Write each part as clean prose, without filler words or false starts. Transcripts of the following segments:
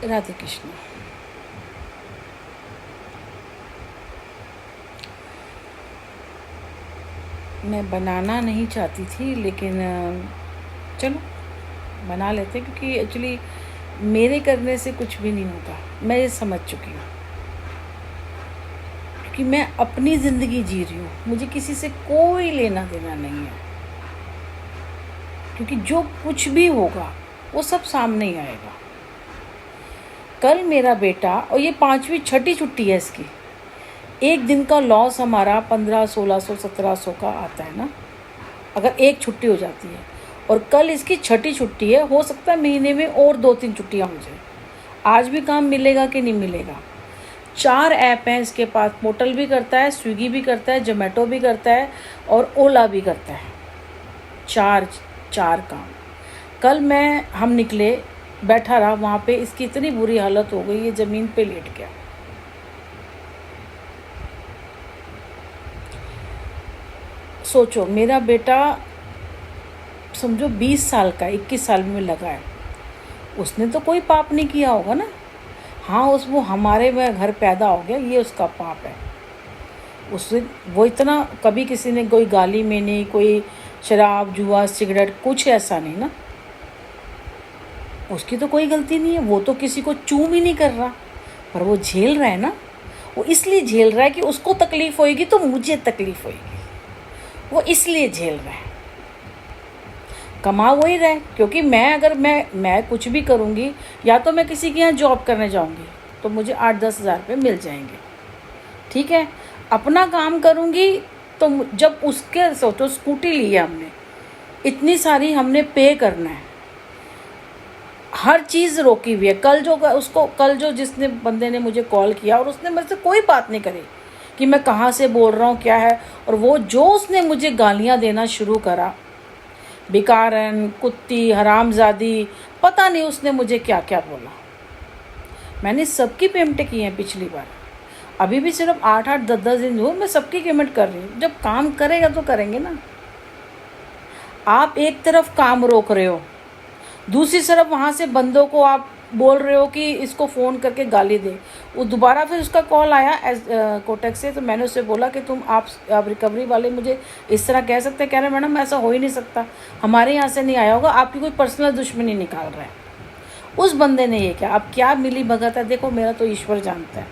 राधे कृष्ण। मैं बनाना नहीं चाहती थी, लेकिन चलो बना लेते, क्योंकि एक्चुअली मेरे करने से कुछ भी नहीं होता। मैं ये समझ चुकी हूँ, क्योंकि मैं अपनी ज़िंदगी जी रही हूँ, मुझे किसी से कोई लेना देना नहीं है। क्योंकि जो कुछ भी होगा वो सब सामने ही आएगा। कल मेरा बेटा, और ये 5वीं छठी छुट्टी है इसकी, एक दिन का लॉस हमारा 1500, 1600, 1700 का आता है ना, अगर एक छुट्टी हो जाती है। और कल इसकी छठी छुट्टी है, हो सकता है महीने में और 2-3 छुट्टियाँ हो जाए। आज भी काम मिलेगा कि नहीं मिलेगा। 4 ऐप हैं इसके पास, पोर्टल भी करता है, स्विगी भी करता है, जोमेटो भी करता है और ओला भी करता है। चार काम। कल हम निकले, बैठा रहा वहाँ पे, इसकी इतनी बुरी हालत हो गई, ये ज़मीन पे लेट गया। सोचो, मेरा बेटा समझो 20 साल का, 21 साल में लगा है, उसने तो कोई पाप नहीं किया होगा ना। हाँ, वो हमारे में घर पैदा हो गया, ये उसका पाप है। उसने वो इतना, कभी किसी ने कोई गाली में नहीं, कोई शराब जुआ सिगरेट कुछ ऐसा नहीं ना, उसकी तो कोई गलती नहीं है। वो तो किसी को चूम ही नहीं कर रहा, पर वो झेल रहा है ना। वो इसलिए झेल रहा है कि उसको तकलीफ़ होएगी तो मुझे तकलीफ़ होएगी, वो इसलिए झेल रहा है। कमा वही रहा है, क्योंकि मैं कुछ भी करूँगी, या तो मैं किसी के यहाँ जॉब करने जाऊँगी तो मुझे 8-10 हज़ार रुपये मिल जाएंगे, ठीक है। अपना काम करूँगी तो जब उसके, सोचो स्कूटी ली है हमने, इतनी सारी हमने पे करना है, हर चीज़ रोकी हुई है। कल जो जिसने बंदे ने मुझे कॉल किया और उसने मेरे से कोई बात नहीं करी कि मैं कहाँ से बोल रहा हूँ क्या है, और वो जो उसने मुझे गालियाँ देना शुरू करा, बेकारन, कुत्ती, हरामजादी, पता नहीं उसने मुझे क्या क्या बोला। मैंने सबकी पेमेंट की है पिछली बार, अभी भी सिर्फ 8-8, 10-10 दिन हुए, मैं सबकी पेमेंट कर रही हूँ। जब काम करेगा तो करेंगे ना। आप एक तरफ काम रोक रहे हो, दूसरी तरफ वहाँ से बंदों को आप बोल रहे हो कि इसको फ़ोन करके गाली दे। वो दोबारा फिर उसका कॉल आया कोटक से, तो मैंने उससे बोला कि आप रिकवरी वाले मुझे इस तरह कह सकते हैं। कह रहे मैडम ऐसा हो ही नहीं सकता, हमारे यहाँ से नहीं आया होगा, आपकी कोई पर्सनल दुश्मनी निकाल रहा है। उस बंदे ने ये क्या, अब क्या मिली भगत है, देखो मेरा तो ईश्वर जानता है।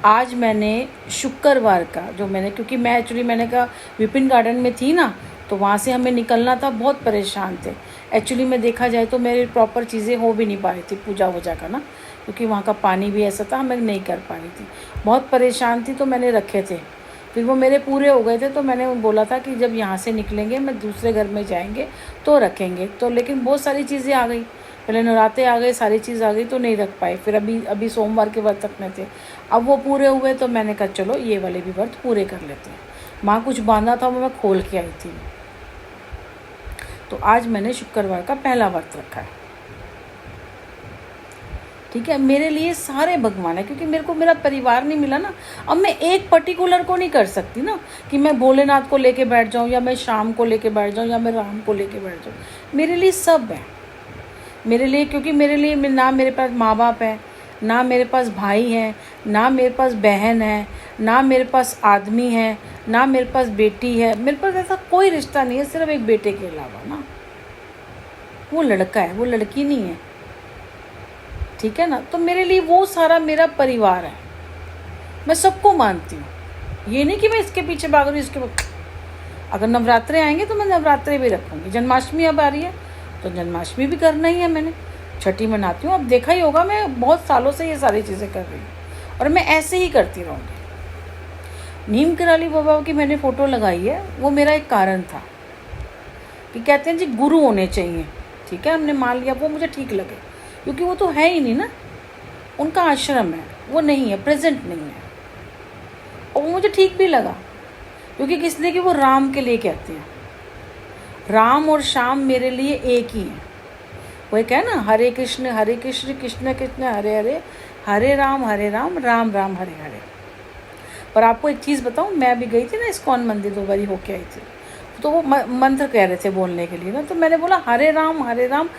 आज मैंने शुक्रवार का क्योंकि मैंने कहा विपिन गार्डन में थी ना, तो वहाँ से हमें निकलना था, बहुत परेशान थे। एक्चुअली में देखा जाए तो मेरी प्रॉपर चीज़ें हो भी नहीं पा रही थी, पूजा वूजा का ना, क्योंकि वहाँ का पानी भी ऐसा था, मैं नहीं कर पा रही थी, बहुत परेशान थी। तो मैंने रखे थे, फिर वो मेरे पूरे हो गए थे, तो मैंने बोला था कि जब यहाँ से निकलेंगे, मैं दूसरे घर में जाएंगे तो रखेंगे। तो लेकिन बहुत सारी चीज़ें आ गई, पहले नवरात्रे आ गए, सारी चीज़ आ गई, तो नहीं रख पाए। फिर अभी सोमवार के व्रत रखने थे, अब वो पूरे हुए, तो मैंने कहा चलो ये वाले भी व्रत पूरे कर लेते हैं। माँ कुछ बांधा था, वो मैं खोल के आई थी। तो आज मैंने शुक्रवार का पहला व्रत रखा है, ठीक है। मेरे लिए सारे भगवान है, क्योंकि मेरे को मेरा परिवार नहीं मिला ना। अब मैं एक पर्टिकुलर को नहीं कर सकती ना, कि मैं भोलेनाथ को लेके बैठ जाऊँ, या मैं शाम को लेके बैठ जाऊँ, या मैं राम को लेके बैठ जाऊँ। मेरे लिए सब है, मेरे लिए, क्योंकि मेरे लिए ना मेरे पास माँ बाप है, ना मेरे पास भाई है, ना मेरे पास बहन है, ना मेरे पास आदमी है, ना मेरे पास बेटी है। मेरे पास ऐसा कोई रिश्ता नहीं है, सिर्फ एक बेटे के अलावा ना। वो लड़का है, वो लड़की नहीं है, ठीक है ना। तो मेरे लिए वो सारा मेरा परिवार है, मैं सबको मानती हूँ। ये नहीं कि मैं इसके पीछे भाग रही हूँ, अगर नवरात्रे आएंगे तो मैं नवरात्रे भी रखूँगी। जन्माष्टमी अब आ रही है तो जन्माष्टमी भी करना ही है, मैंने छठी मनाती हूँ। अब देखा ही होगा, मैं बहुत सालों से ये सारी चीज़ें कर रही हूँ, और मैं ऐसे ही करती रहूँगी। नीम कराली बाबा की मैंने फ़ोटो लगाई है, वो मेरा एक कारण था कि कहते हैं जी गुरु होने चाहिए, ठीक है, हमने मान लिया, वो मुझे ठीक लगे, क्योंकि वो तो है ही नहीं ना, उनका आश्रम है, वो नहीं है, प्रेजेंट नहीं है। और वो मुझे ठीक भी लगा, क्योंकि किसने कि वो राम के लिए कहते हैं, राम और श्याम मेरे लिए एक ही है। वो एक है ना, हरे कृष्ण कृष्ण कृष्ण हरे हरे, हरे राम राम राम हरे हरे। पर आपको एक चीज़ बताऊँ, मैं अभी गई थी ना इस्कॉन मंदिर, 2 बारी होके आई थी, तो वो मंत्र कह रहे थे बोलने के लिए ना, तो मैंने बोला हरे राम